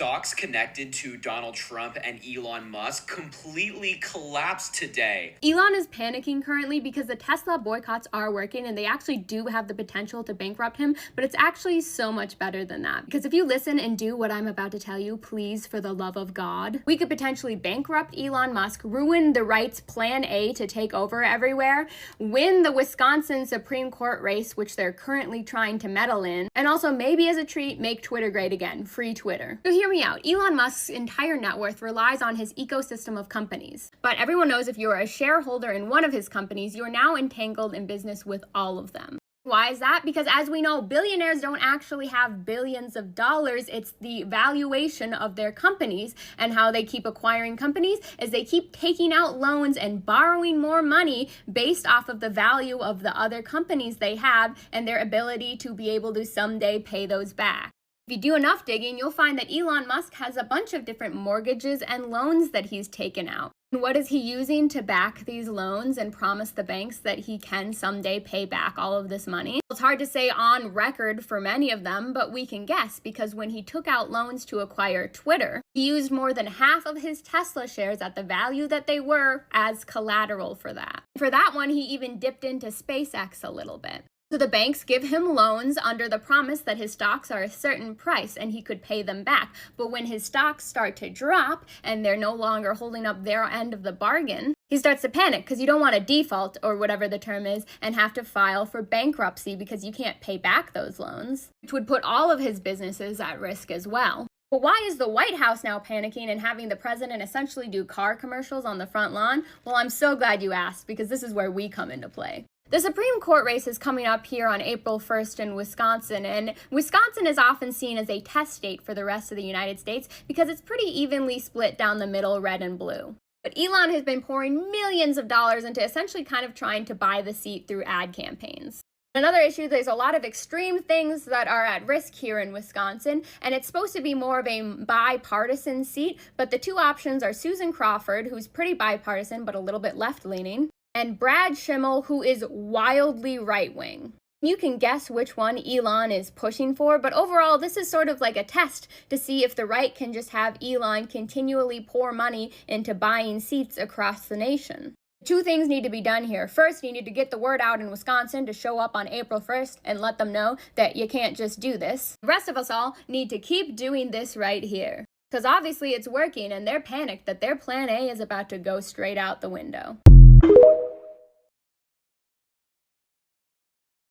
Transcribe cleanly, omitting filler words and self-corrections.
Stocks connected to Donald Trump and Elon Musk completely collapsed today. Elon is panicking currently because the Tesla boycotts are working and they actually do have the potential to bankrupt him, but it's actually so much better than that. Because if you listen and do what I'm about to tell you, please, for the love of God, we could potentially bankrupt Elon Musk, ruin the right's plan A to take over everywhere, win the Wisconsin Supreme Court race, which they're currently trying to meddle in, and also maybe as a treat, make Twitter great again, free Twitter. So hear me out. Elon Musk's entire net worth relies on his ecosystem of companies. But everyone knows if you're a shareholder in one of his companies, you're now entangled in business with all of them. Why is that? Because as we know, billionaires don't actually have billions of dollars. It's the valuation of their companies, and how they keep acquiring companies is they keep taking out loans and borrowing more money based off of the value of the other companies they have and their ability to be able to someday pay those back. If you do enough digging, you'll find that Elon Musk has a bunch of different mortgages and loans that he's taken out. And what is he using to back these loans and promise the banks that he can someday pay back all of this money? It's hard to say on record for many of them, but we can guess, because when he took out loans to acquire Twitter, he used more than half of his Tesla shares at the value that they were as collateral for that. For that one, he even dipped into SpaceX a little bit. So the banks give him loans under the promise that his stocks are a certain price and he could pay them back. But when his stocks start to drop and they're no longer holding up their end of the bargain, he starts to panic because you don't want to default, or whatever the term is, and have to file for bankruptcy because you can't pay back those loans, which would put all of his businesses at risk as well. But why is the White House now panicking and having the president essentially do car commercials on the front lawn? Well, I'm so glad you asked, because this is where we come into play. The Supreme Court race is coming up here on April 1st in Wisconsin, and Wisconsin is often seen as a test state for the rest of the United States because it's pretty evenly split down the middle, red and blue. But Elon has been pouring millions of dollars into essentially kind of trying to buy the seat through ad campaigns. Another issue, there's a lot of extreme things that are at risk here in Wisconsin, and it's supposed to be more of a bipartisan seat, but the two options are Susan Crawford, who's pretty bipartisan but a little bit left-leaning, and Brad Schimmel, who is wildly right-wing. You can guess which one Elon is pushing for, but overall, this is sort of like a test to see if the right can just have Elon continually pour money into buying seats across the nation. Two things need to be done here. First, you need to get the word out in Wisconsin to show up on April 1st and let them know that you can't just do this. The rest of us all need to keep doing this right here. Because obviously it's working, and they're panicked that their plan A is about to go straight out the window.